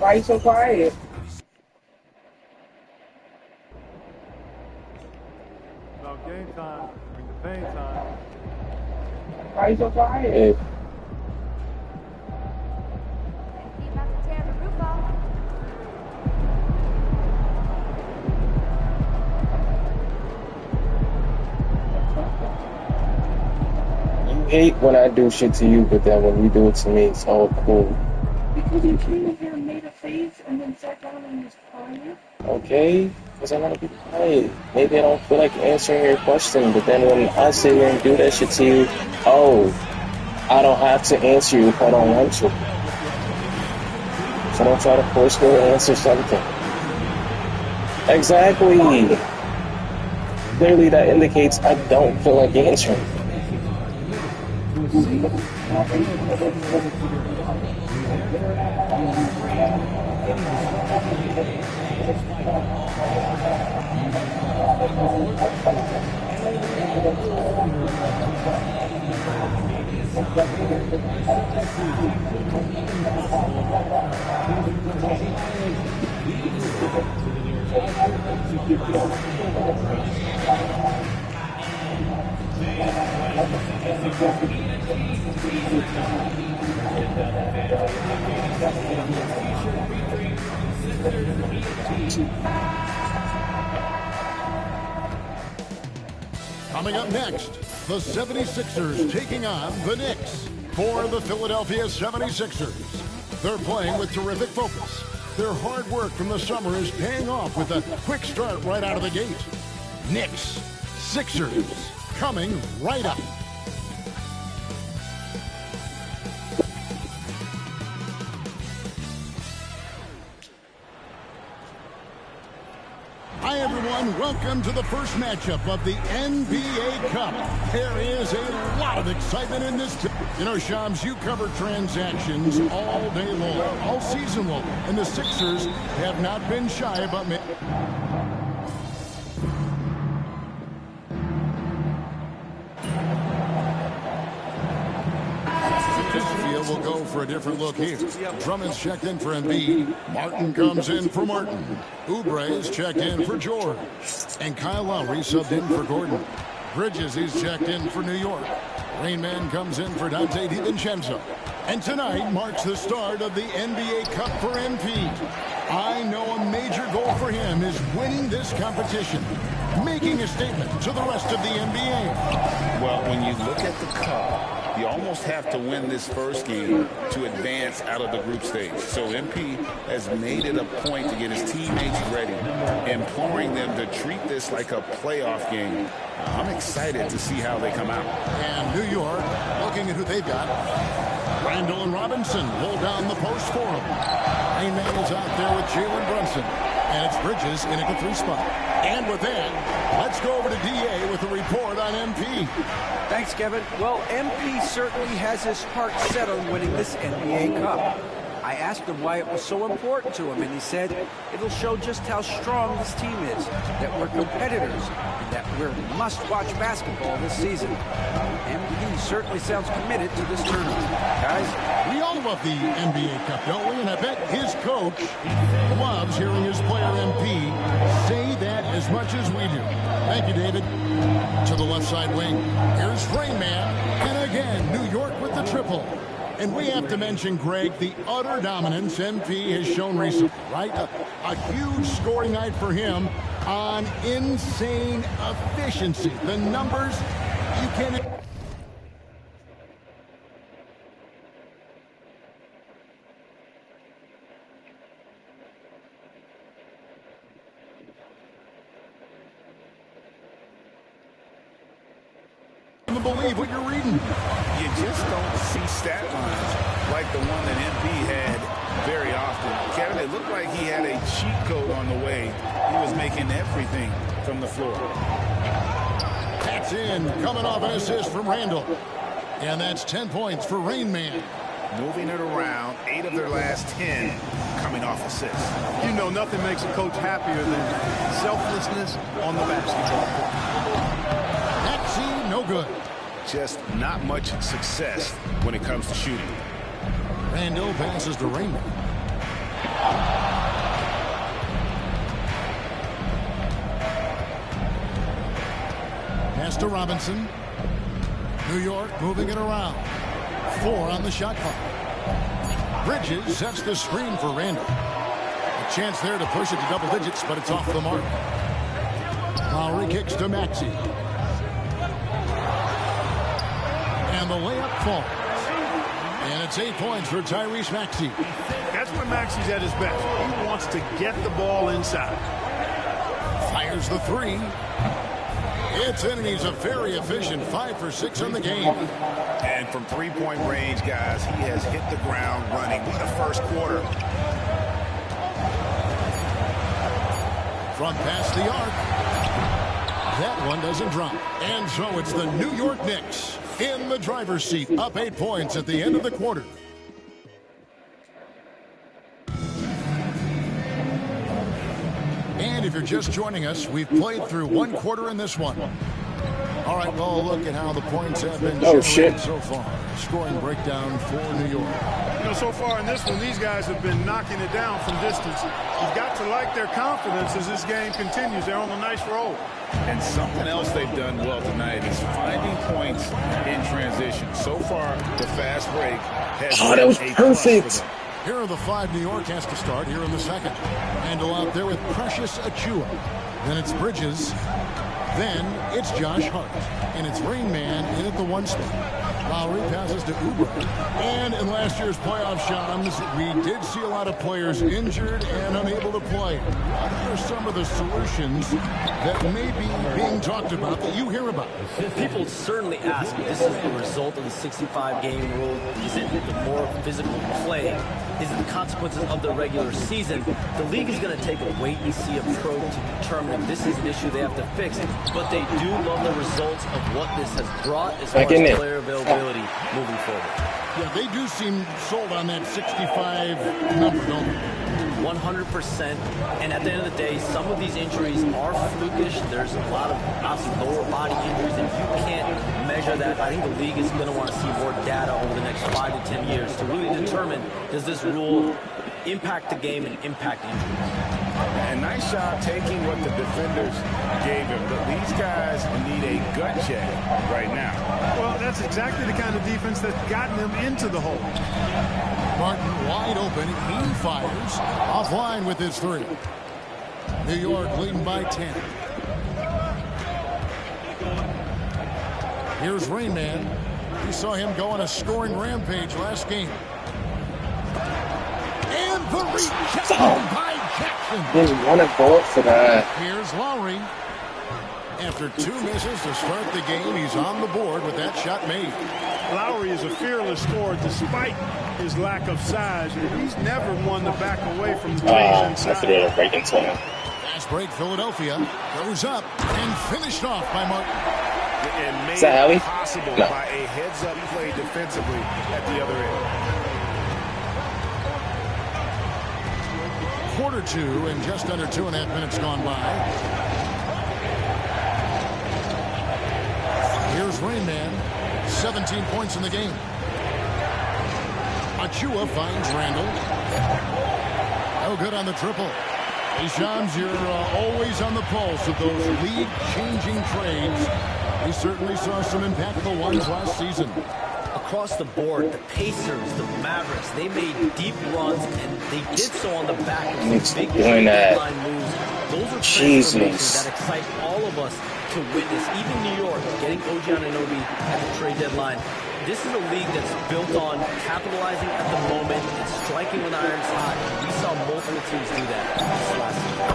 Why you so quiet? About game time, bring the pain time. Why you so quiet? He about to tear the roof off. You hate when I do shit to you, but then when you do it to me, it's all cool. Because you came in here and made a face and then sat down and was quiet. Okay? Because I want to be quiet. Maybe I don't feel like answering your question, but then when I sit here and do that shit to you, oh, I don't have to answer you if I don't want to. So don't try to force me to answer something. Exactly. Clearly that indicates I don't feel like answering. Coming up next, the 76ers taking on the Knicks. For the Philadelphia 76ers, they're playing with terrific focus. Their hard work from the summer is paying off with a quick start right out of the gate. Knicks, Sixers, coming right up. Hi, everyone. Welcome to the first matchup of the NBA Cup. There is a lot of excitement in this. You know, Shams, you cover transactions all day long, all season long, and the Sixers have not been shy about me. Will go for a different look here. Drummond's checked in for Embiid. Martin comes in for Martin. Oubre's checked in for George. And Kyle Lowry subbed in for Gordon. Bridges is checked in for New York. Rainman comes in for Dante DiVincenzo. And tonight marks the start of the NBA Cup for MP. I know a major goal for him is winning this competition, making a statement to the rest of the NBA. Well, when you look at the Cup, you almost have to win this first game to advance out of the group stage. So MP has made it a point to get his teammates ready, imploring them to treat this like a playoff game. I'm excited to see how they come out. And New York, looking at who they've got. Randall and Robinson hold down the post for him. Rainman is out there with Jalen Brunson. And it's Bridges in at the 3 spot. And with that, let's go over to DA with a report on MP. Thanks, Kevin. Well, MP certainly has his heart set on winning this NBA Cup. I asked him why it was so important to him, and he said it'll show just how strong this team is, that we're competitors, and that we're must-watch basketball this season. MP certainly sounds committed to this tournament. Guys, we all love the NBA Cup, don't we? And I bet his coach loves hearing his player MP say that as much as we do. Thank you, David. To the left side wing, here's Rainman, and again, New York with the triple. And we have to mention, Greg, the utter dominance MP has shown recently, right? A huge scoring night for him on insane efficiency. The numbers, you can't... believe what you're reading. You just don't see stat lines like the one that MP had very often. Kevin, it looked like he had a cheat code on the way. He was making everything from the floor. That's in, coming off an assist from Randall. And that's 10 points for Rainman. Moving it around, 8 of their last 10 coming off assists. You know, nothing makes a coach happier than selflessness on the basketball court. That's no good. Just not much success when it comes to shooting. Randall passes to Rainman. Pass to Robinson. New York moving it around. 4 on the shot clock. Bridges sets the screen for Randall. A chance there to push it to double digits, but it's off the mark. Lowry kicks to Maxey. And the layup falls. And it's 8 points for Tyrese Maxey. That's where Maxey's at his best. He wants to get the ball inside. Fires the 3. It's in, and he's a very efficient 5 for 6 on the game. And from three-point range, guys, he has hit the ground running. What a first quarter. From past the arc. That one doesn't drop. And so it's the New York Knicks in the driver's seat, up 8 points at the end of the quarter. And if you're just joining us, we've played through 1 quarter in this one. All right, well, look at how the points have been generated so far. Scoring breakdown for New York. You know, so far in this one, these guys have been knocking it down from distance. You've got to like their confidence as this game continues. They're on a nice roll. And something else they've done well tonight is finding points in transition. So far, the fast break has been that was a plus perfect. for them. Here are the 5 New York has to start here in the second. Handle out there with Precious Achiuwa. Then it's Bridges. Then it's Josh Hart. And it's Rain Man in at the 1 spot. Lowry passes to Oubre. And in last year's playoff showdowns, we did see a lot of players injured and unable to play. What are some of the solutions that may be being talked about that you hear about? People certainly ask if this is the result of the 65-game rule. Is it the more physical play? Is it the consequences of the regular season? The league is going to take a wait-and-see approach to determine if this is an issue they have to fix. But they do love the results of what this has brought as far as player availability moving forward. Yeah, they do seem sold on that 65 number, don't they? 100%. And at the end of the day, some of these injuries are flukish. There's a lot of obviously lower body injuries, and you can't measure that. I think the league is going to want to see more data over the next 5 to 10 years to really determine, does this rule impact the game and impact injuries? And nice job taking what the defenders gave him. But these guys need a gut check right now. Well, that's exactly the kind of defense that's gotten them into the hole. Martin wide open. He fires offline with his 3. New York leading by 10. Here's Rain Man. We saw him go on a scoring rampage last game. And the rejection by Jackson. There's one at fault for that. Here's Lowry. After 2 misses to start the game, he's on the board with that shot made. Lowry is a fearless scorer despite his lack of size. He's never one to back away from the threes I inside. threw it right into him. Fast break, Philadelphia goes up and finished off by Martin. And made Is that Howie? it possible No. by a heads-up play defensively at the other end. Quarter 2 and just under 2.5 minutes gone by. Here's Rain Man, 17 points in the game. Achiuwa finds Randall. No good on the triple. Hey, Shams, you're always on the pulse of those league-changing trades. We certainly saw some impactful ones last season. Across the board, the Pacers, the Mavericks, they made deep runs, and they did so on the back of some big doing that. deadline moves. Those are Jesus. transformations that excite all of us to witness. Even New York, getting OG Anunoby at the trade deadline. This is a league that's built on capitalizing at the moment and striking when iron's hot. We saw multiple teams do that this last season.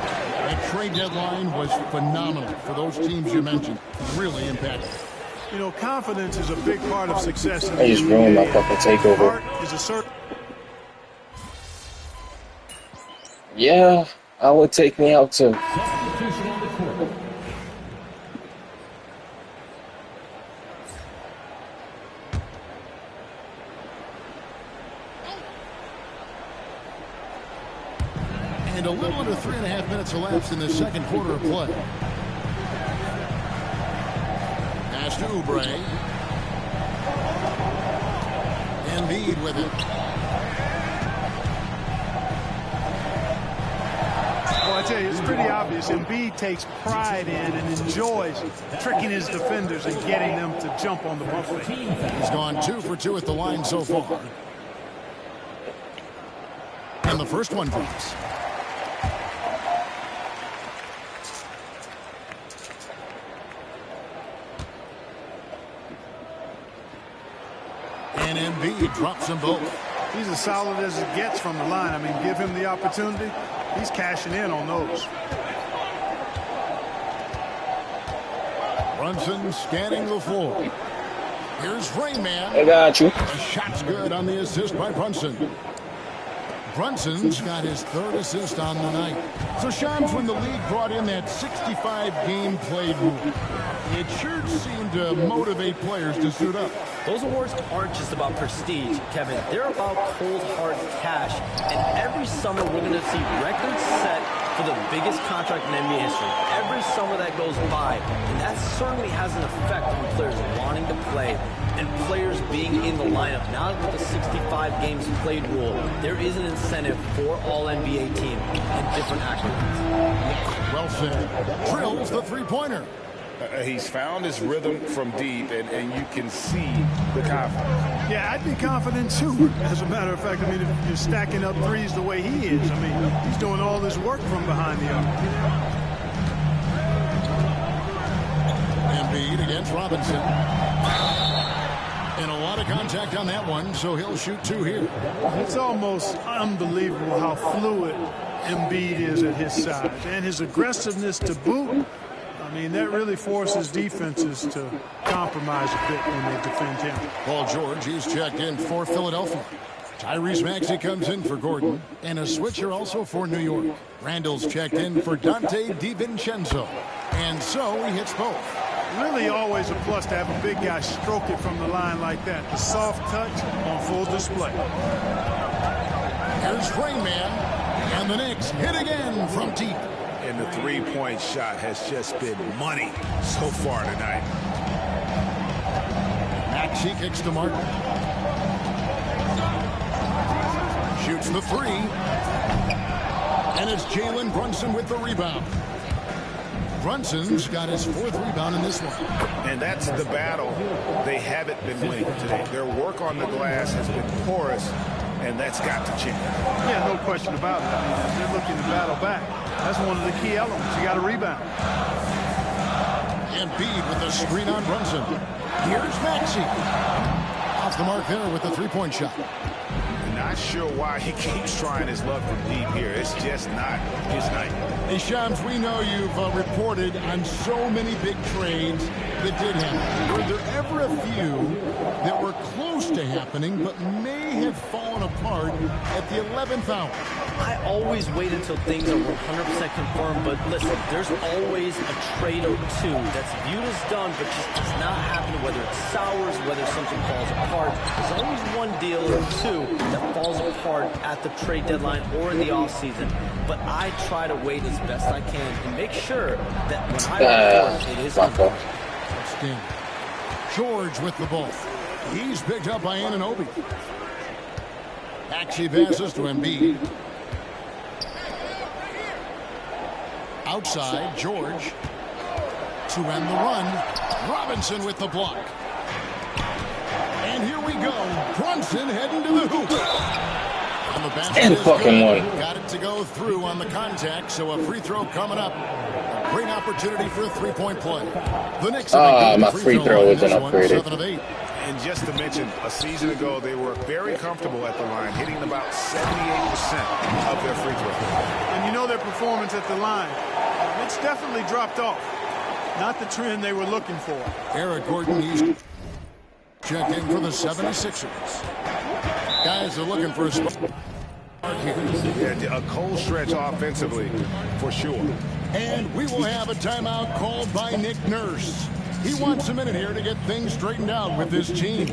That trade deadline was phenomenal for those teams you mentioned. Really impactful. You know, confidence is a big part of success in the I just ruined my NBA. fucking takeover. Heart is a certain. Yeah, I would take me out too. And a little under 3.5 minutes elapsed in the second quarter of play. Pass to Oubre. Embiid with it. Well, I tell you, it's pretty obvious. Embiid takes pride in and enjoys tricking his defenders and getting them to jump on the bump fake. He's gone 2 for 2 at the line so far. And the first one drops. And Embiid drops them both. He's as solid as it gets from the line. I mean, give him the opportunity. He's cashing in on those. Brunson scanning the floor. Here's Rayman. I got you. The shot's good on the assist by Brunson. Brunson's got his 3rd assist on the night. So, Shams, when the league brought in that 65-game played rule, it sure seemed to motivate players to suit up. Those awards aren't just about prestige, Kevin. They're about cold, hard cash. And every summer, we're going to see records set for the biggest contract in NBA history. Every summer that goes by. And that certainly has an effect on players wanting to play and players being in the lineup. Now with the 65 games played rule, there is an incentive for all NBA teams and different accolades. Well said. Drills the three-pointer. He's found his rhythm from deep, and you can see the confidence. Yeah, I'd be confident too. As a matter of fact, I mean, if you're stacking up threes the way he is, I mean, he's doing all this work from behind the arc. Embiid against Robinson. And a lot of contact on that one, so he'll shoot 2 here. It's almost unbelievable how fluid Embiid is at his size, and his aggressiveness to boot. I mean, that really forces defenses to compromise a bit when they defend him. Paul George, he's checked in for Philadelphia. Tyrese Maxey comes in for Gordon. And a switcher also for New York. Randall's checked in for Dante DiVincenzo. And so he hits both. Really always a plus to have a big guy stroke it from the line like that. The soft touch on full display. Here's Rayman. And the Knicks hit again from deep. And the three-point shot has just been money so far tonight. Maxey kicks to Martin. Shoots the 3. And it's Jalen Brunson with the rebound. Brunson's got his 4th rebound in this one. And that's the battle they haven't been winning today. Their work on the glass has been porous, and that's got to change. Yeah, no question about it. I mean, they're looking to battle back. That's one of the key elements. You got to rebound. Embiid with the screen on Brunson. Here's Maxey. Off the mark there with the 3-point shot. Not sure why he keeps trying his luck from deep here. It's just not his night. Hey, Shams, we know you've reported on so many big trades that did happen. Were there ever a few that were close to happening but may have fallen apart at the 11th hour? I always wait until things are 100% confirmed, but listen, there's always a trade or two that's viewed as done, but just does not happen, whether it sours, whether something falls apart. There's always one deal or two that falls apart at the trade deadline or in the offseason, but I try to wait as best I can and make sure that when I report, it is confirmed. Outstanding. George with the ball. He's picked up by Anunoby. Maxey passes to Embiid. Outside, George to end the run. Robinson with the block. And here we go. Brunson heading to the hoop. And the basket And is fucking good. one. Got it to go through on the contact, so a free throw coming up. A great opportunity for a three-point play. The Knicks my free throw wasn't upgraded. 7 of 8. And just to mention, a season ago, they were very comfortable at the line, hitting about 78% of their free throws. And you know their performance at the line. It's definitely dropped off. Not the trend they were looking for. Eric Gordon, he's checked in for the 76ers. Guys are looking for a spot. Yeah, a cold stretch offensively, for sure. And we will have a timeout called by Nick Nurse. He wants a minute here to get things straightened out with this team.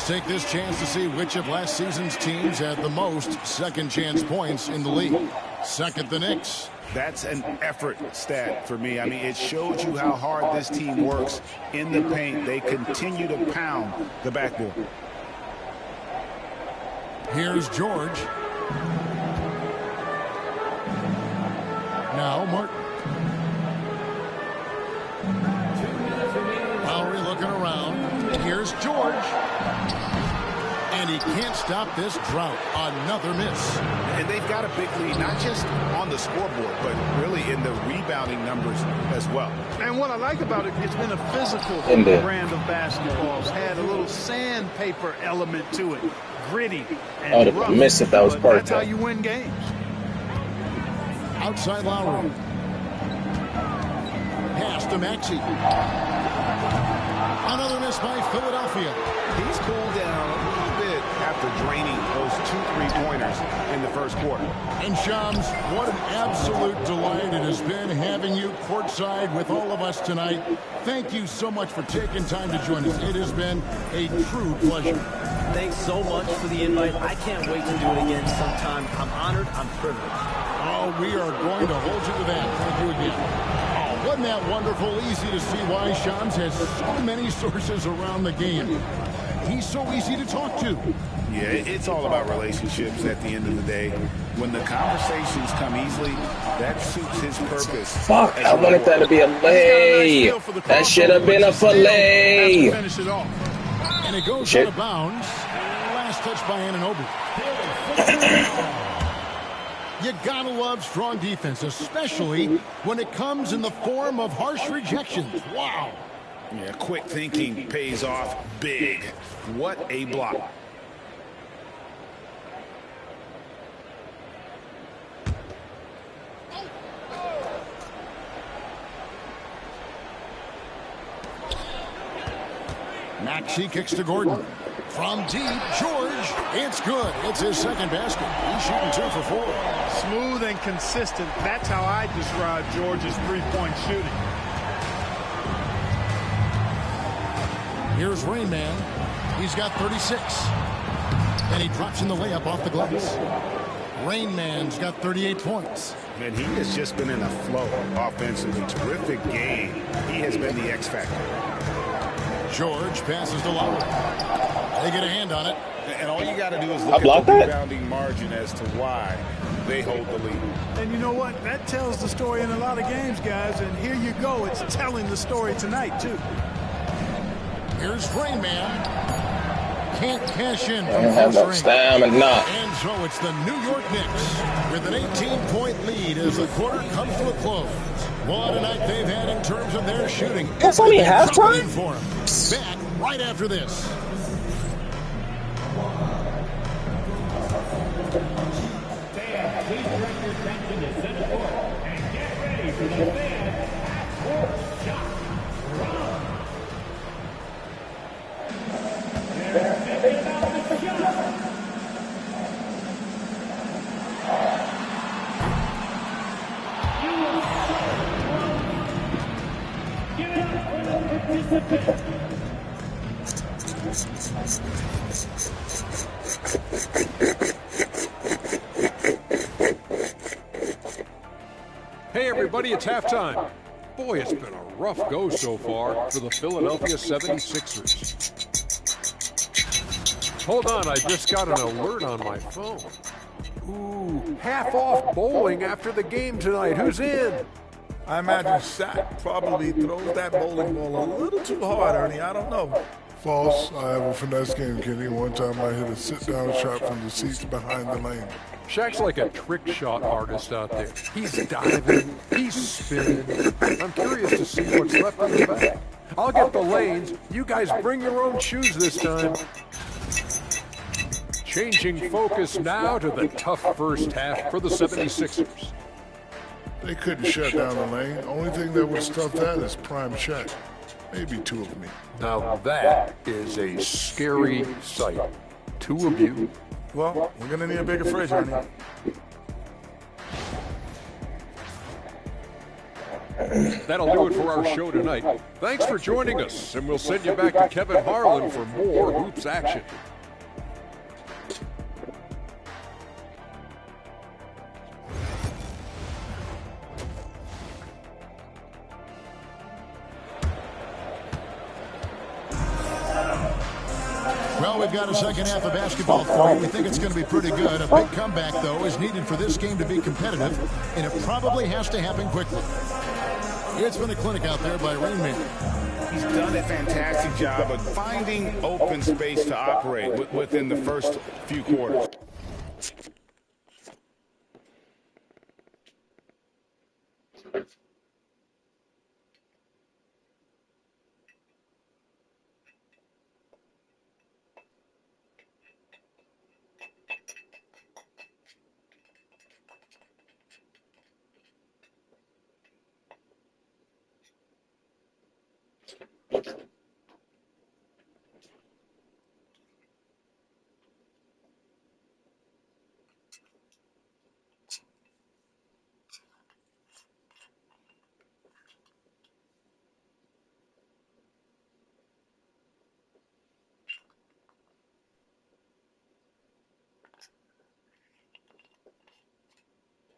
take this chance to see which of last season's teams had the most second chance points in the league. Second, the Knicks. That's an effort stat for me. I mean, it shows you how hard this team works in the paint. They continue to pound the backboard. Here's George. Now Martin. Lowry looking around. Here's George. And he can't stop this drought. Another miss. And they've got a big lead, not just on the scoreboard, but really in the rebounding numbers as well. And what I like about it, it's been a physical brand of basketball. It's had a little sandpaper element to it. Gritty and I would have missed if that was part of That's how you win games. Outside Lowry. Pass to Maxey. Another miss by Philadelphia. He's cooled down a little bit after draining those 2 3-pointers in the first quarter. And Shams, what an absolute delight it has been having you courtside with all of us tonight. Thank you so much for taking time to join us. It has been a true pleasure. Thanks so much for the invite. I can't wait to do it again sometime. I'm honored. I'm privileged. Oh, we are going to hold you to that. Thank you again. Oh, wasn't that wonderful? Easy to see why Shams has so many sources around the game. He's so easy to talk to. Yeah, it's all about relationships at the end of the day. When the conversations come easily, that suits his purpose. Fuck, I wanted that to be a lay. That should have been a fillet. Finish it off. And it goes out of bounds. Last touch by Anunoby. You gotta love strong defense, especially when it comes in the form of harsh rejections. Wow. Yeah, quick thinking pays off big. What a block. Maxey kicks to Gordon. From deep, George. It's good. It's his second basket. He's shooting 2 for 4. Smooth and consistent. That's how I describe George's three-point shooting. Here's Rain Man. He's got 36. And he drops in the layup off the glass. Rain Man's got 38 points. And he has just been in a flow offensively. Terrific game. He has been the X factor. George passes to Lowry. They get a hand on it. And all you got to do is look at the rebounding margin as to why they hold the lead. And you know what? That tells the story in a lot of games, guys. And here you go. It's telling the story tonight, too. Here's Rain Man. Can't cash in from I have no stamina. And so it's the New York Knicks with an 18-point lead as the quarter comes to a close. What a night they've had in terms of their shooting. That's only halftime? For them. Back right after this. Fans, please direct your attention to center court and get ready for the fan fourth shot. They're thinking about the shot. Give it up for the participants. Hey everybody, it's halftime. Boy, it's been a rough go so far for the Philadelphia 76ers. Hold on, I just got an alert on my phone. Ooh, half off bowling after the game tonight. Who's in? I imagine Shaq probably throws that bowling ball a little too hard, Ernie. I don't know. False. I have a finesse game, Kenny. One time I hit a sit-down shot from the seats behind the lane. Shaq's like a trick shot artist out there. He's diving, he's spinning. I'm curious to see what's left in the bag. I'll get the lanes. You guys bring your own shoes this time. Changing focus now to the tough first half for the 76ers. They couldn't shut down the lane. Only thing that would stuff that is prime Shaq. Maybe two of me. Now that is a scary sight. Two of you. Well, we're going to need a bigger fridge, honey. That'll do it for our show tonight. Thanks for joining us, and we'll send you back to Kevin Harlan for more Hoops action. Now we've got a second half of basketball for you. We think it's going to be pretty good. A big comeback, though, is needed for this game to be competitive, and it probably has to happen quickly. It's been a clinic out there by Rain Man. He's done a fantastic job of finding open space to operate within the first few quarters.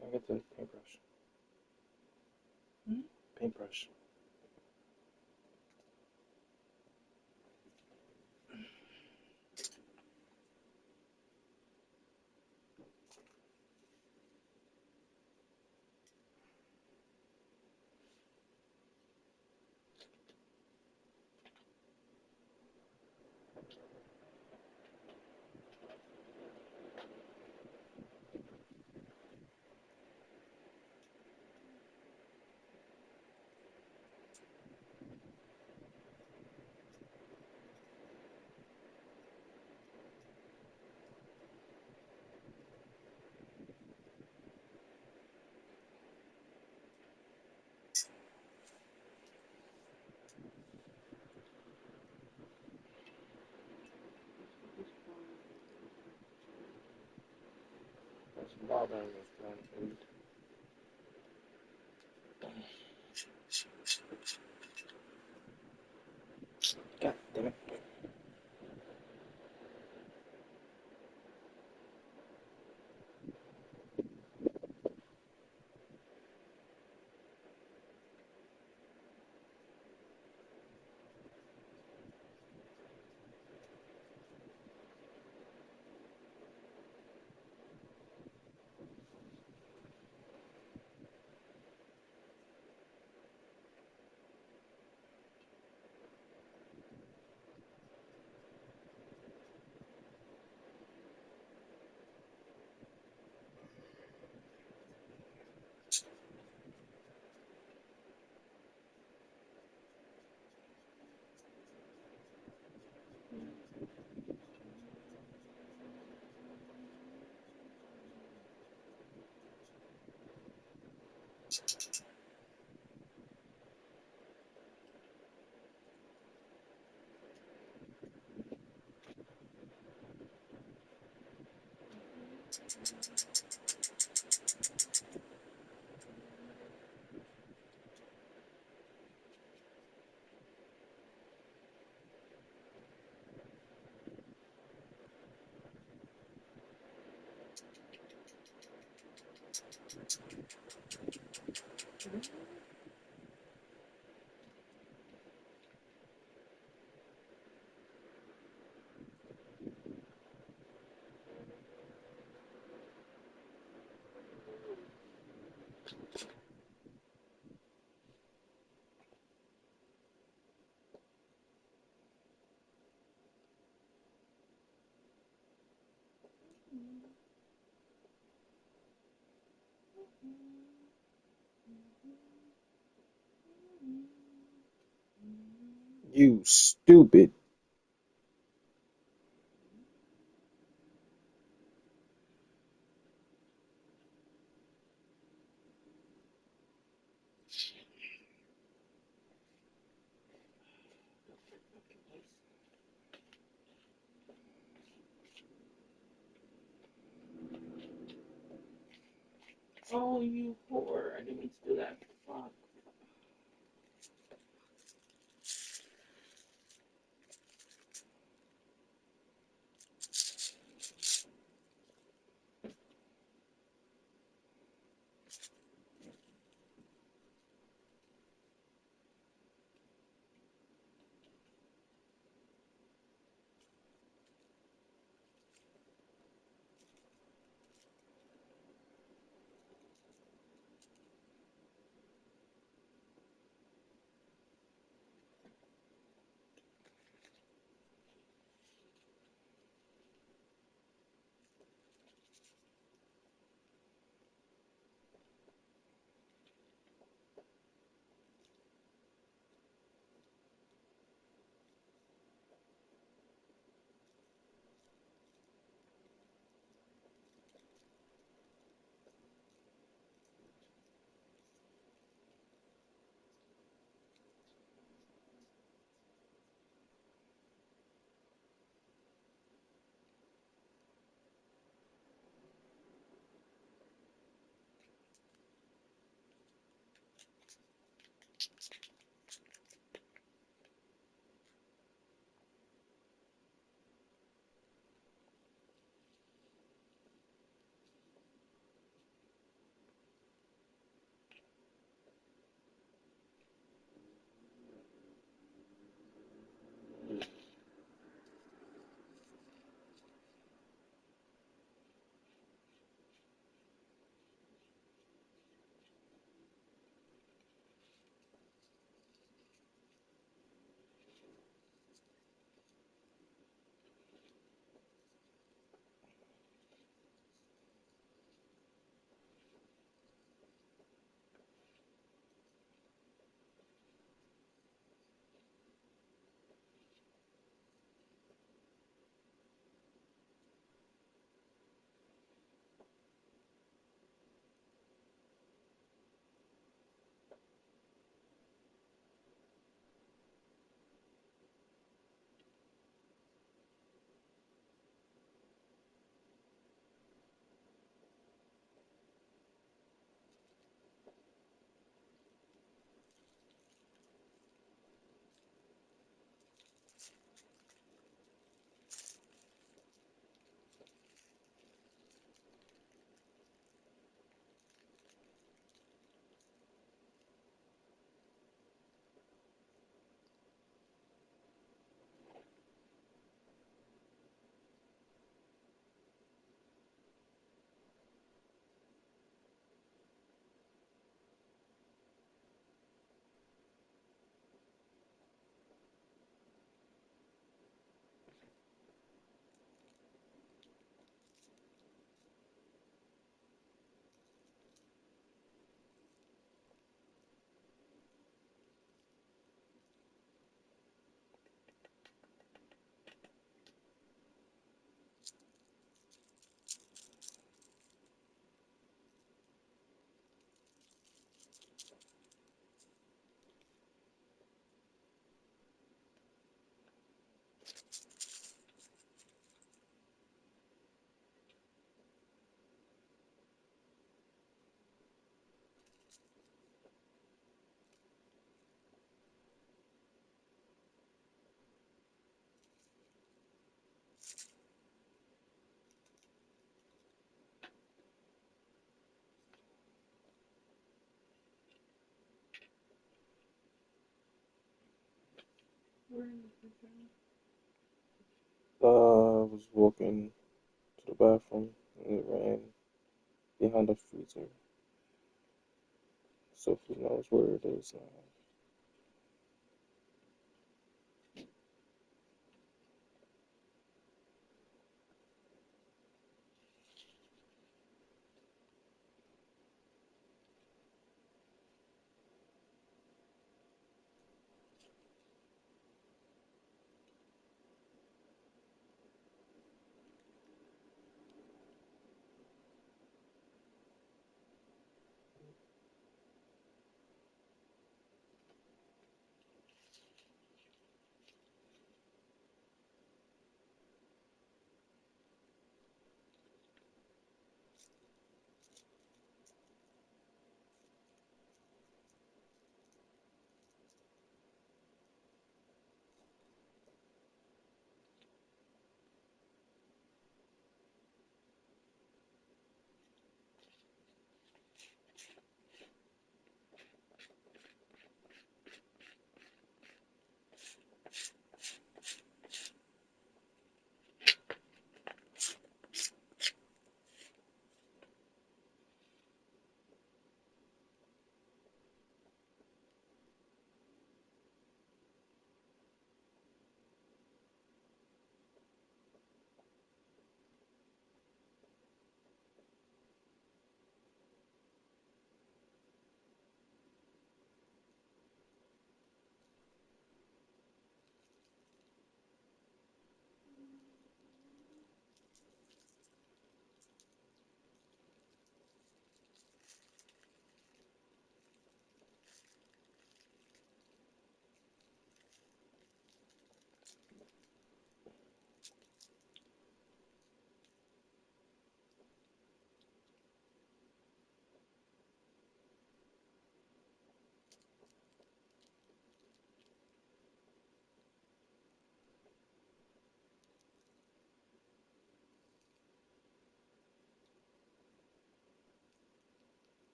Can I get the paintbrush? Paintbrush. That's bothering me, man. God damn it. You stupid. Oh, you whore. I didn't mean to do that. Fuck. I was walking to the bathroom and it ran behind the freezer. Sophie knows where it is now.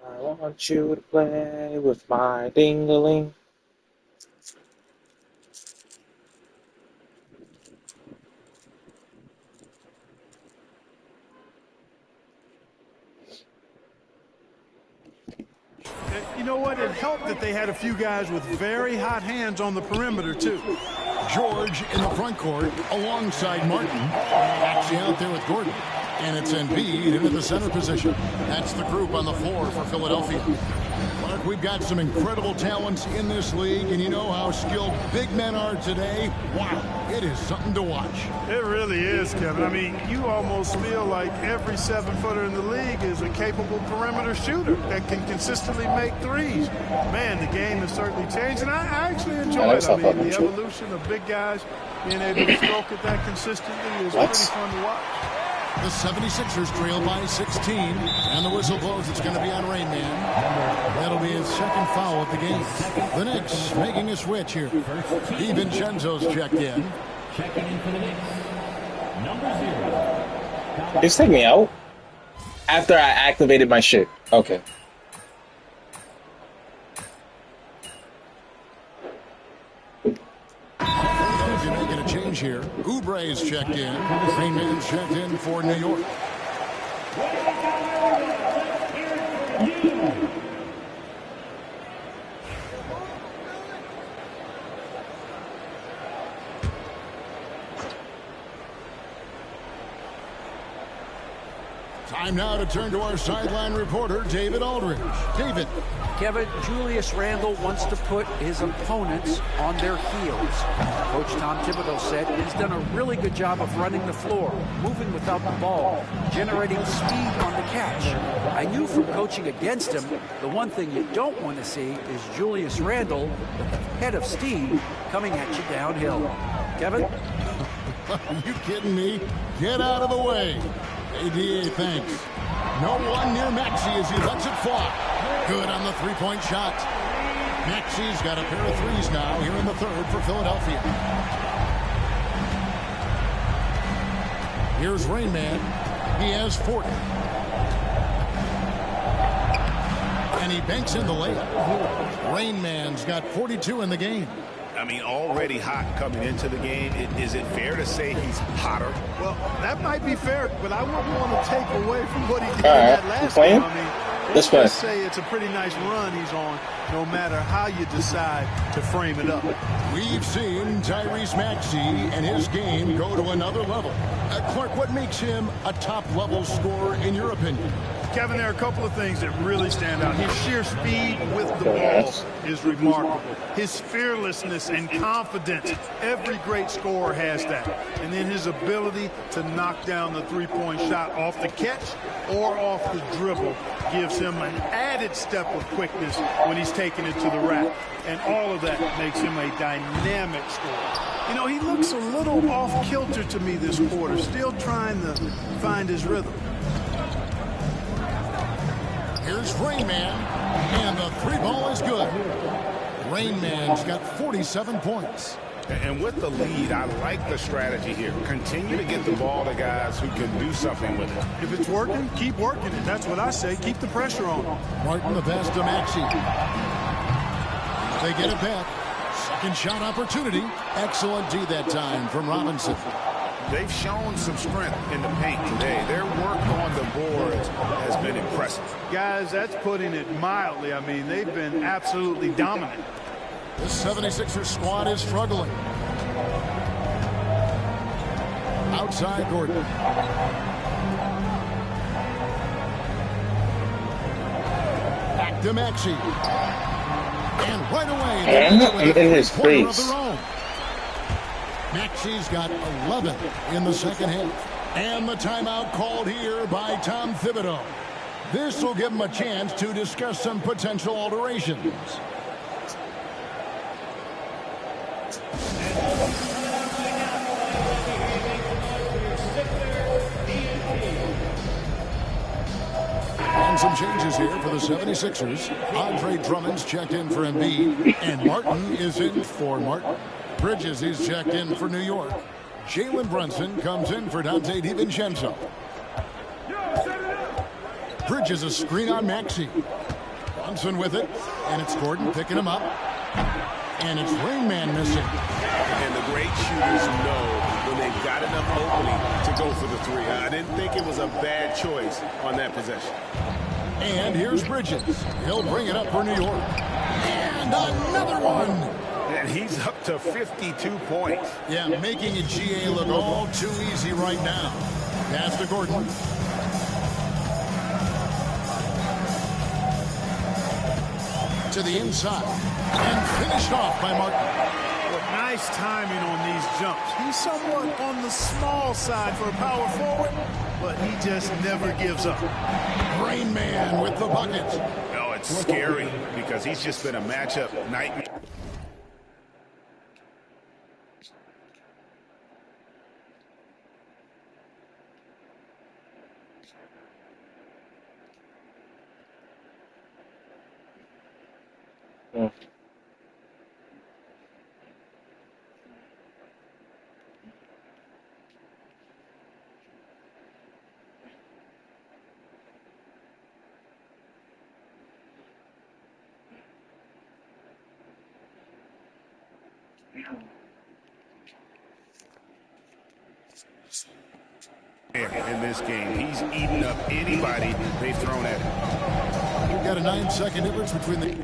I want you to play with my ding-a-ling. You know what? It helped that they had a few guys with very hot hands on the perimeter, too. George in the front court alongside Martin. Actually out there with Gordon. And it's Embiid into the center position. That's the group on the floor for Philadelphia. Mark, we've got some incredible talents in this league, and you know how skilled big men are today. Wow, it is something to watch. It really is, Kevin. I mean, you almost feel like every 7-footer in the league is a capable perimeter shooter that can consistently make threes. Man, the game has certainly changed, and I actually enjoy it. I mean, the evolution of big guys being able to stroke it that consistently is pretty fun to watch. The 76ers trail by 16, and the whistle blows. It's going to be on Rain Man. That'll be his second foul of the game. The Knicks making a switch here. DiVincenzo's checked in. Checking in for the Knicks, number 0. Just take me out after I activated my shit. Okay. Making a change here. Oubre's checked in. Rainman's checked in for New York. Time now to turn to our sideline reporter, David Aldridge. David. Kevin, Julius Randle wants to put his opponents on their heels. Coach Tom Thibodeau said he's done a really good job of running the floor, moving without the ball, generating speed on the catch. I knew from coaching against him, the one thing you don't want to see is Julius Randle, with the head of steam, coming at you downhill. Kevin? Are you kidding me? Get out of the way. ADA, thanks. No one near Maxey as he lets it fly. Good on the three-point shot. Maxey's got a pair of threes now here in the third for Philadelphia. Here's Rain Man. He has 40. And he banks in the layup. Rain Man's got 42 in the game. I mean, already hot coming into the game. Is it fair to say he's hotter? Well, that might be fair, but I wouldn't want to take away from what he did in that last game. I mean, let's just say it's a pretty nice run he's on, no matter how you decide to frame it up. We've seen Tyrese Maxey and his game go to another level. Clark, what makes him a top-level scorer in your opinion? Kevin, there are a couple of things that really stand out. His sheer speed with the ball is remarkable. His fearlessness and confidence, every great scorer has that. And then his ability to knock down the three-point shot off the catch or off the dribble gives him an added step of quickness when he's taking it to the rack. And all of that makes him a dynamic scorer. You know, he looks a little off-kilter to me this quarter, still trying to find his rhythm. Here's Rain Man, and the three ball is good. Rain Man's got 47 points. And with the lead, I like the strategy here. Continue to get the ball to guys who can do something with it. If it's working, keep working it. That's what I say. Keep the pressure on. Martin the pass to Maxey. They get it back. Second shot opportunity. Excellent D that time from Robinson. They've shown some strength in the paint today. Their work on the boards has been impressive. Guys, that's putting it mildly. I mean, they've been absolutely dominant. This 76ers squad is struggling. Outside Gordon. Back to Maxey. And right away, in his face. Maxey's got 11 in the second half. And the timeout called here by Tom Thibodeau. This will give him a chance to discuss some potential alterations. And some changes here for the 76ers. Andre Drummond's checked in for Embiid, and Martin is in for Martin. Bridges is checked in for New York. Jalen Brunson comes in for Dante DiVincenzo. Bridges a screen on Maxey. Brunson with it, and it's Gordon picking him up. And it's Rain Man missing. And the great shooters know when they've got enough opening to go for the three. I didn't think it was a bad choice on that possession. And here's Bridges. He'll bring it up for New York. And another one. And he's up to 52 points. Yeah, making a GA look all too easy right now. Pass to Gordon. To the inside. And finished off by Martin. Well, nice timing on these jumps. He's somewhat on the small side for a power forward, but he just never gives up. Rain Man with the bucket. No, it's scary because he's just been a matchup nightmare. In this game, he's eaten up anybody they've thrown at him. We've got a 9-second difference between the...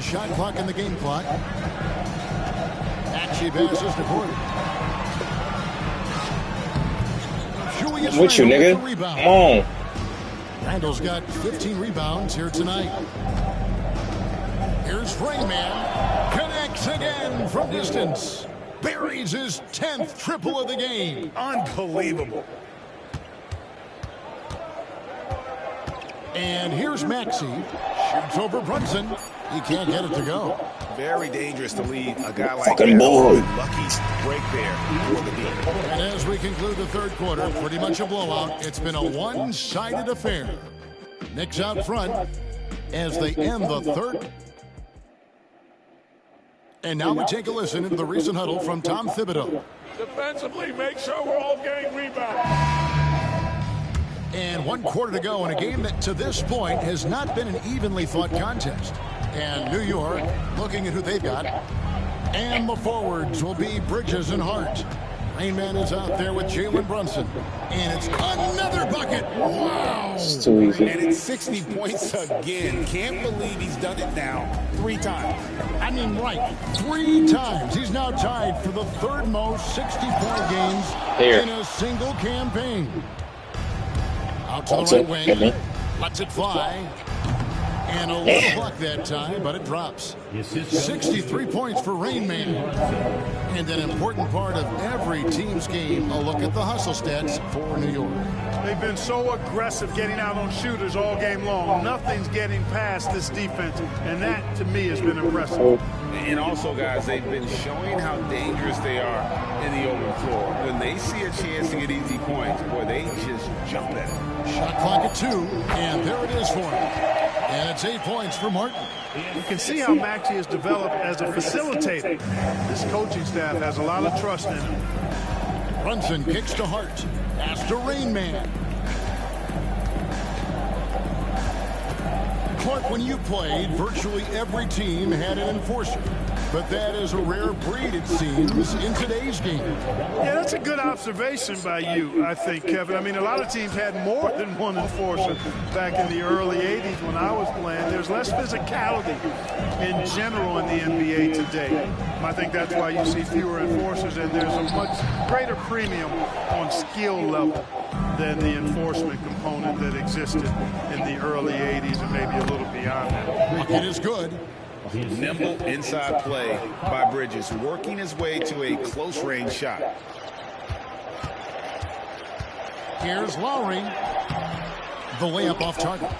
shot clock in the game clock. Maxey passes to Gordon. Julius I'm with you, Randle nigga. with the rebound. Come on. Randle's got 15 rebounds here tonight. Here's Rayman. Connects again from distance. Buries his 10th triple of the game. Unbelievable. And here's Maxey. Shoots over Brunson. He can't get it to go. Very dangerous to leave a guy like Fucking boy. Lucky's break there for the deal. And as we conclude the third quarter, pretty much a blowout. It's been a one-sided affair. Knicks out front as they end the third. And now we take a listen into the recent huddle from Tom Thibodeau. Defensively, make sure we're all getting rebounds. And 1 quarter to go in a game that to this point has not been an evenly fought contest. And New York looking at who they've got. And the forwards will be Bridges and Hart. Rainman is out there with Jalen Brunson. And it's another bucket. Wow. It's too easy. And it's 60 points again. Can't believe he's done it now 3 times. I mean, right, 3 times. He's now tied for the third most 60-point games in a single campaign. Out to the right wing. Lets it fly. And a little block that time, but it drops. 63 points for Rainman. And an important part of every team's game, a look at the hustle stats for New York. They've been so aggressive getting out on shooters all game long. Nothing's getting past this defense, and that, to me, has been impressive. And also, guys, they've been showing how dangerous they are in the open floor. When they see a chance to get easy points, boy, they just jump at it. Shot clock at 2, and there it is for him. And it's 8 points for Martin. You can see how Maxey has developed as a facilitator. This coaching staff has a lot of trust in him. Brunson kicks to Hart. Pass to Rainman. Clark, when you played, virtually every team had an enforcer. But that is a rare breed, it seems, in today's game. Yeah, that's a good observation by you, I think, Kevin. I mean, a lot of teams had more than one enforcer back in the early 80s when I was playing. There's less physicality in general in the NBA today. I think that's why you see fewer enforcers, and there's a much greater premium on skill level than the enforcement component that existed in the early 80s and maybe a little beyond that. It is good. Nimble inside play by Bridges, working his way to a close-range shot. Here's Lowry. The layup off target.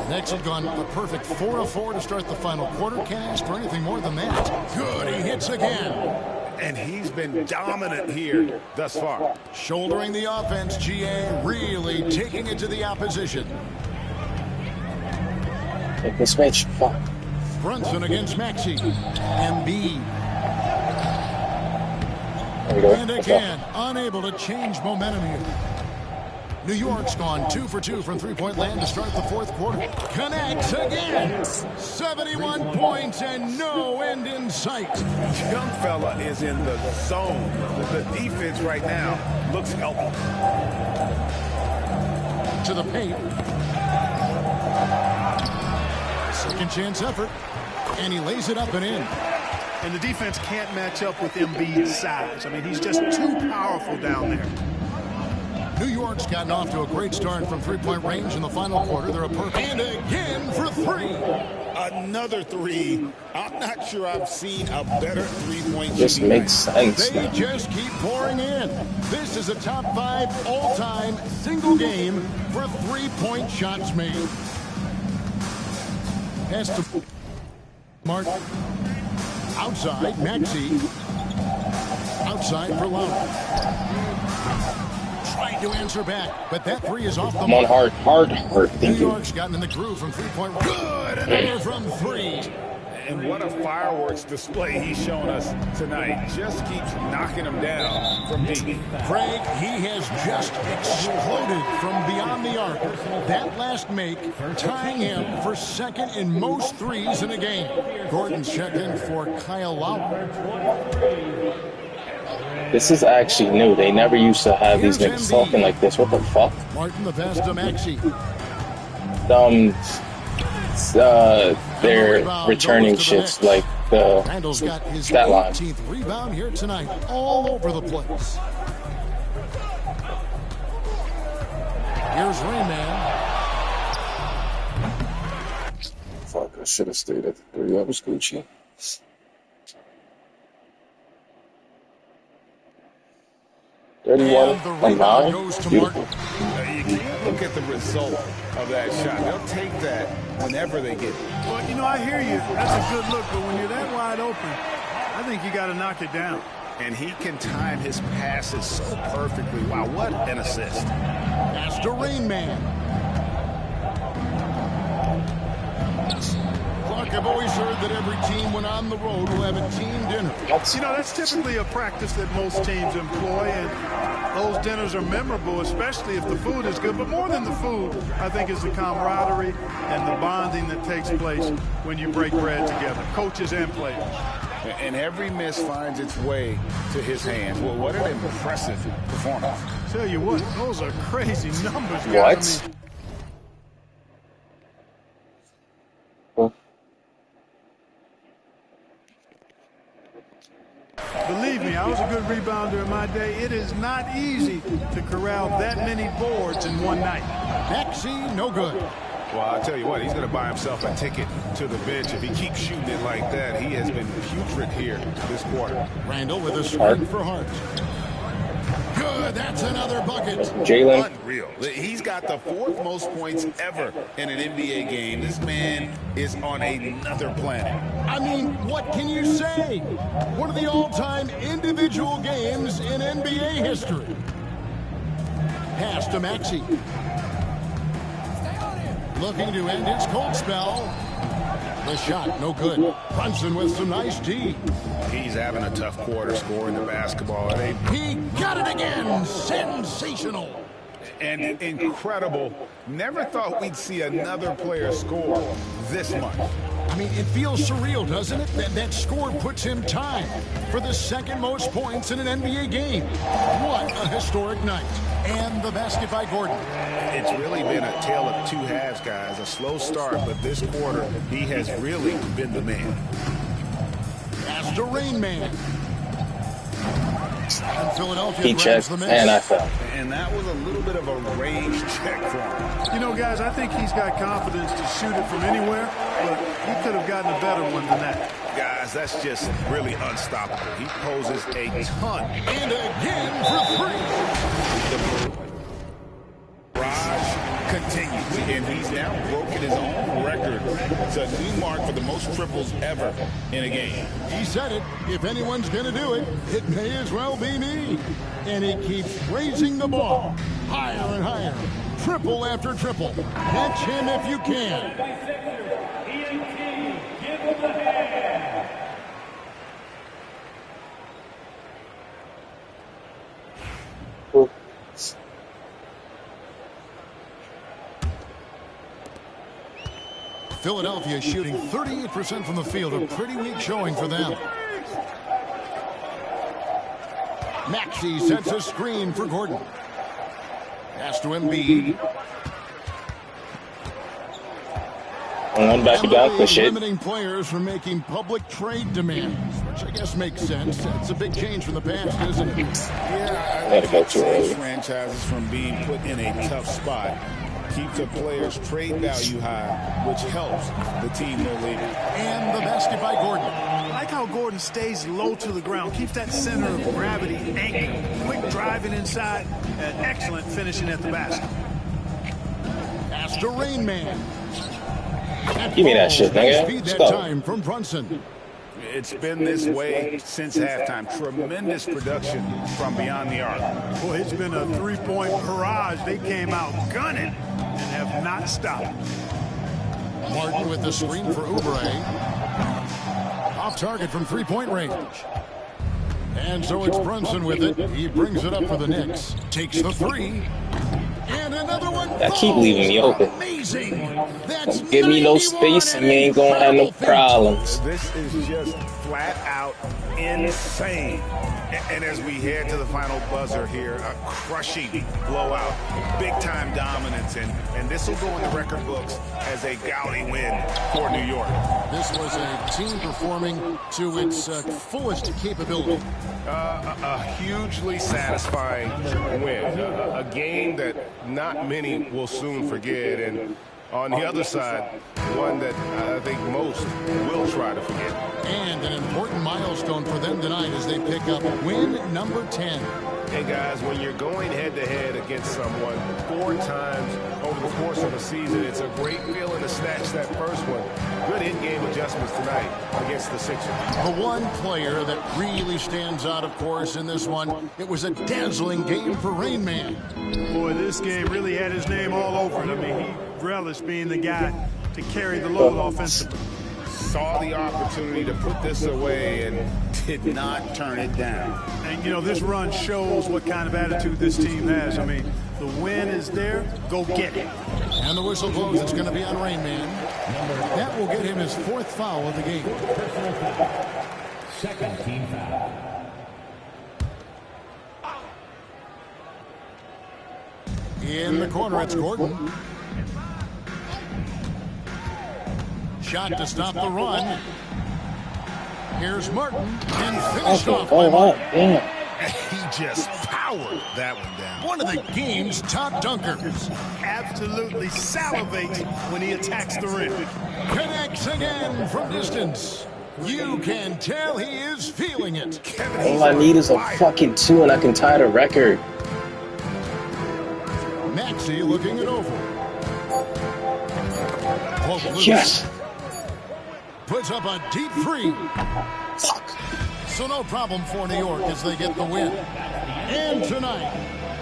Knicks have gone a perfect 4 of 4 to start the final quarter. Can't ask for anything more than that. Good, he hits again. And he's been dominant here thus far. Shouldering the offense, GA really taking it to the opposition. Take this match. Fuck. Brunson against Maxey. Embiid. There we go. And again, unable to change momentum here. New York's gone 2 for 2 from three-point land to start the fourth quarter. Connects again. 71 points and no end in sight. Young fella is in the zone. The defense right now looks healthy. To the paint. Second chance effort. And he lays it up and in. And the defense can't match up with Embiid's size. I mean, he's just too powerful down there. New York's gotten off to a great start from three-point range in the final quarter. They're a perfect. And again for 3. Another 3. I'm not sure I've seen a better three-point shooting. This makes sense. They just keep pouring in. This is a top 5 all-time single game for three-point shots made. Has to Martin. Outside, Maxey. Outside for Lowry. tried to answer back, but that three is off the Come on, mark. hard. New Thank you. York's gotten in the groove from three-point. Good, another from three. And what a fireworks display he's showing us tonight. Just keeps knocking him down from deep. Craig, he has just exploded from beyond the arc. That last make, tying him for second in most threes in a game. Gordon's checked in for Kyle Lowry. This is actually new. They never used to have these niggas talking like this. What the fuck? Martin the pass to Maxey. They're returning shits like the Randall's got his stat line. 18th rebound here tonight, all over the place. Here's Rayman. Fuck, I should have stayed at the 3. That was Gucci. And the 31 rebound goes to Beautiful. Martin. You can't look at the result of that shot. They'll take that whenever they get it. Well, you know, I hear you. That's a good look, but when you're that wide open, I think you got to knock it down. And he can time his passes so perfectly. Wow, what an assist. That's to Rain Man. Clark, I've always heard that every team when on the road will have a team dinner. You know, that's typically a practice that most teams employ, and those dinners are memorable, especially if the food is good. But more than the food, I think, is the camaraderie and the bonding that takes place when you break bread together, coaches and players. And every miss finds its way to his hands. Well, what an impressive performance. Tell you what, those are crazy numbers, guys. What? Believe me, I was a good rebounder in my day. It is not easy to corral that many boards in one night. Maxey, no good. Well, I'll tell you what, he's going to buy himself a ticket to the bench if he keeps shooting it like that. He has been putrid here this quarter. Randall with a screen for Hart. Good, that's another bucket. Jalen. Unreal. He's got the 4th most points ever in an NBA game. This man is on another planet. I mean, what can you say? One of the all-time individual games in NBA history. Pass to Maxey. Looking to end his cold spell. The shot, no good. Brunson with some nice D. He's having a tough quarter scoring the basketball. He got it again. Sensational. And incredible. Never thought we'd see another player score this much. I mean, it feels surreal, doesn't it? That score puts him tied for the 2nd most points in an NBA game. What a historic night. And the basket by Gordon. It's really been a tale of two halves, guys. A slow start, but this quarter, he has really been the man. As to Rain Man. And Philadelphia He grabs checked, the miss. and I fell. And that was a little bit of a range check for him. You know, guys, I think he's got confidence to shoot it from anywhere, but he could have gotten a better one than that. Guys, that's just really unstoppable. He poses a ton. And again for 3. The barrage continues, and he's now broken his own record. It's a new mark for the most triples ever in a game. He said it. If anyone's going to do it, it may as well be me. And he keeps raising the ball higher and higher. Triple after triple. Catch him if you can. Give him a hand. Philadelphia shooting 38% from the field. A pretty weak showing for them. Maxey sets a screen for Gordon. Pass to Embiid. One back-to-back, good shit. Limiting players from making public trade demands, which I guess makes sense. It's a big change from the past, isn't it? Yeah, Gotta go too early. saves franchises from being put in a tough spot. Keeps a player's trade value high, which helps the team no leaving. And the basket by Gordon. I like how Gordon stays low to the ground, keeps that center of gravity anchored. Quick driving inside, and excellent finishing at the basket. Pass to Rain Man. Give me that shit, nigga. Speed Let's that go. time from Brunson. It's been this way since halftime. Tremendous production from beyond the arc. Boy, it's been a three-point barrage. They came out gunning and have not stopped. Martin with the screen for Oubre. Off target from three-point range. And so it's Brunson with it. He brings it up for the Knicks. Takes the three. And another one. I keep leaving me open. Amazing. That's Give me no space and you ain't gonna have no problems. This is just flat out insane. And as we head to the final buzzer here, a crushing blowout, big-time dominance, and this will go in the record books as a gaudy win for New York. This was a team performing to its fullest capability. A hugely satisfying win. A game that not many will soon forget, and on the other side, one that I think most will try to forget. And an important milestone for them tonight as they pick up win number 10. Hey guys, when you're going head-to-head against someone 4 times over the course of a season, it's a great feeling to snatch that first one. Good in-game adjustments tonight against the Sixers. The one player that really stands out, of course, in this one, it was a dazzling game for Rain Man. Boy, this game really had his name all over it. I mean, he relished being the guy to carry the load offensively. Saw the opportunity to put this away and did not turn it down. And, you know, this run shows what kind of attitude this team has. I mean, the win is there. Go get it. And the whistle blows. It's going to be on Rain Man. That will get him his 4th foul of the game. Second team foul. In the corner, it's Gordon. Shot to stop the run. Here's Martin, and finished off by Martin. He just powered that one down. One of the game's top dunkers. Absolutely salivates when he attacks the rim. Connects again from distance. You can tell he is feeling it. All I need is a fucking 2 and I can tie the record. Maxey looking it over. Yes. Puts up a deep 3. So no problem for New York as they get the win. And tonight,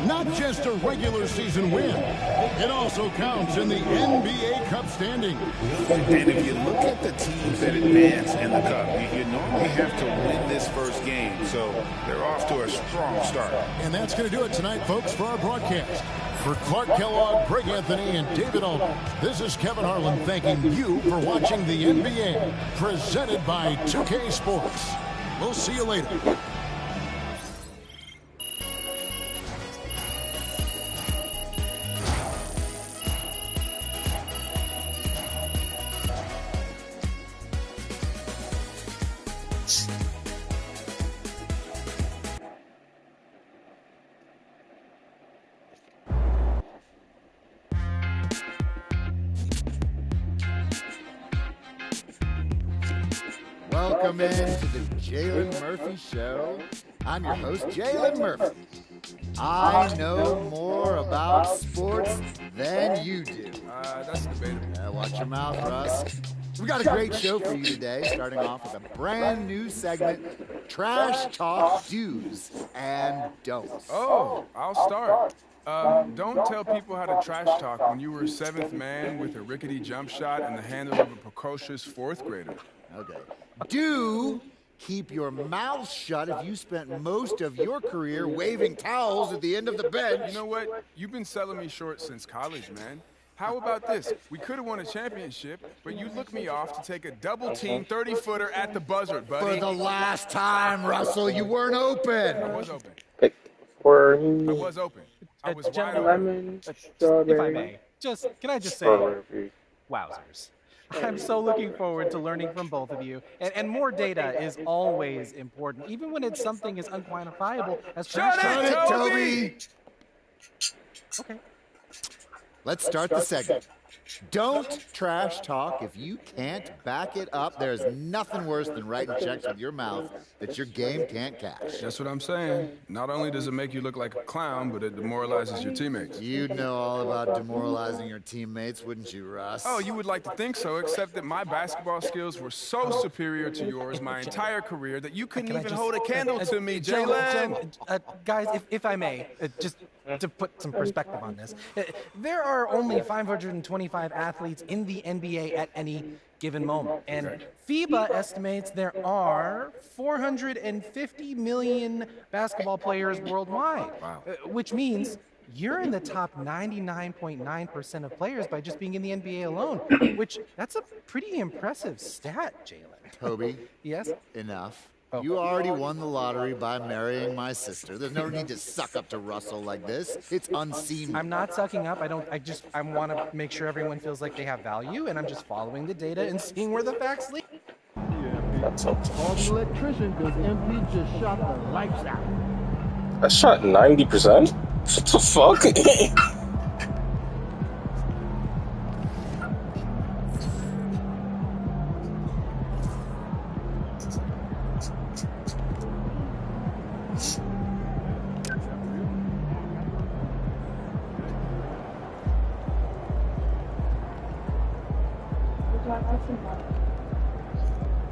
not just a regular season win, it also counts in the NBA Cup standing. And if you look at the teams that advance in the Cup, you normally have to win this first game, so they're off to a strong start. And that's going to do it tonight, folks, for our broadcast. For Clark Kellogg, Greg Anthony, and David Aldridge, this is Kevin Harlan thanking you for watching the NBA, presented by 2K Sports. We'll see you later. Welcome in to the Jalen Murphy Show. I'm your host, Jalen Murphy. I know more about sports than you do. That's debatable. Watch your mouth, Russ. We've got a great show for you today, starting off with a brand new segment, Trash Talk Do's and Don'ts. Oh, I'll start. Don't tell people how to trash talk when you were 7th man with a rickety jump shot and the handle of a precocious 4th grader. Okay. Do keep your mouth shut if you spent most of your career waving towels at the end of the bench. You know what? You've been selling me short since college, man. How about this? We could have won a championship, but you looked me off to take a double-team 30-footer at the buzzer, buddy. For the last time, Russell, you weren't open. I was open. I was open. I was wide open. If I may, can I just say, wowzers. I'm so looking forward to learning from both of you. And more data is always important, even when it's something as unquantifiable as Shut it, Toby! Okay. Let's start the segment. Don't trash talk if you can't back it up. There's nothing worse than writing checks with your mouth that your game can't cash. That's what I'm saying. Not only does it make you look like a clown, but it demoralizes your teammates. You'd know all about demoralizing your teammates, wouldn't you, Russ? Oh, you would like to think so, except that my basketball skills were so superior to yours my entire career that you couldn't even hold a candle to me, Jalen. Guys, if I may, just to put some perspective on this, there are only 525 athletes in the NBA at any given moment, and FIBA estimates there are 450 million basketball players worldwide, which means you're in the top 99.9% of players by just being in the NBA alone, which that's a pretty impressive stat, Jalen. Toby. Yes? Enough. You already won the lottery by marrying my sister. There's no need to suck up to Russell like this. It's unseemly. I'm not sucking up. I want to make sure everyone feels like they have value, and I'm just following the data and seeing where the facts lead. That's all. Call the electrician because MP just shot the lights out. I shot 90%? What the fuck?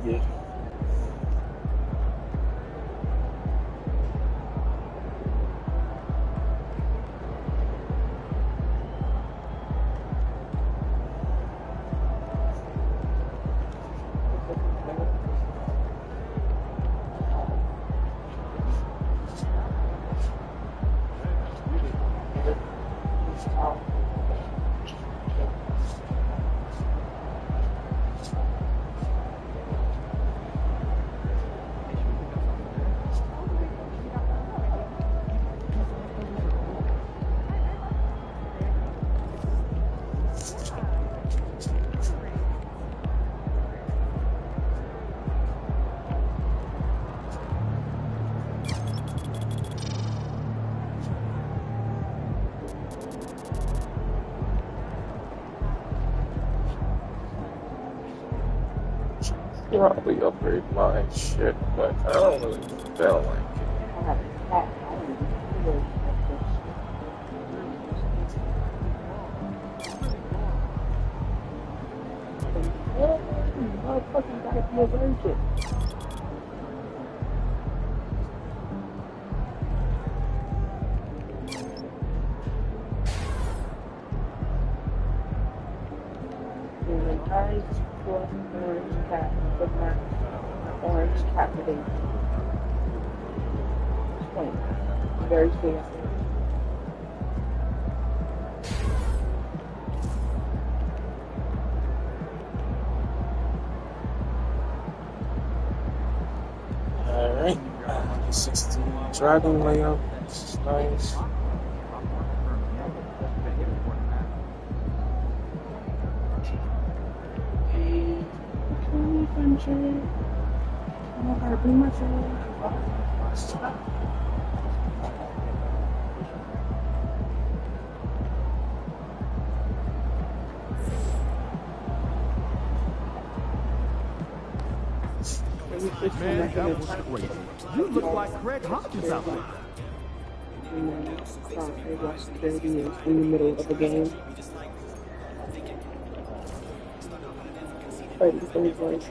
Yeah. Probably upgrade my shit, but I don't really feel like it. Motherfucking gotta be a virgin. Nice plus orange cap with my orange cap today. Very fancy. Alright, 60 dragon layup. This is nice. I'm gonna bring myself. Man, that was crazy. You look like Greg Hodges out there. In the middle of the game. Fighting for his life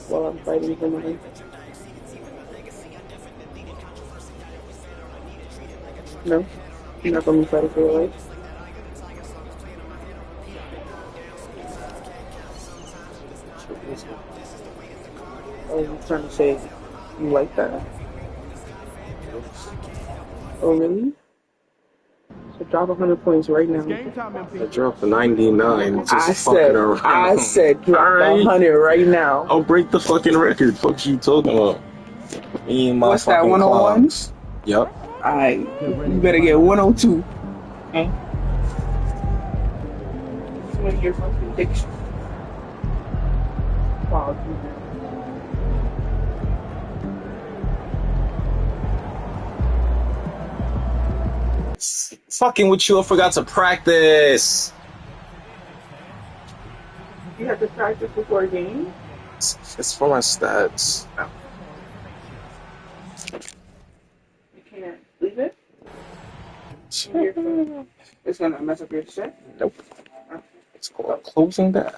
while I'm fighting for mine. No? You're not going to be fighting for your life? I was trying to say, you like that? Oh, really? So drop 100 points right now. I dropped 99. Just fucking around. I said drop 100 right now. I'll break the fucking record. Fuck you talking about? Me and my What's that, fucking 101? clowns. Yep. Alright, you better get 102. Okay? Swing your fucking diction. Wow, Fucking with you, I forgot to practice. have to practice before a game? It's for my stats. You can't leave it? It's gonna mess up your shit? Nope. It's called closing that.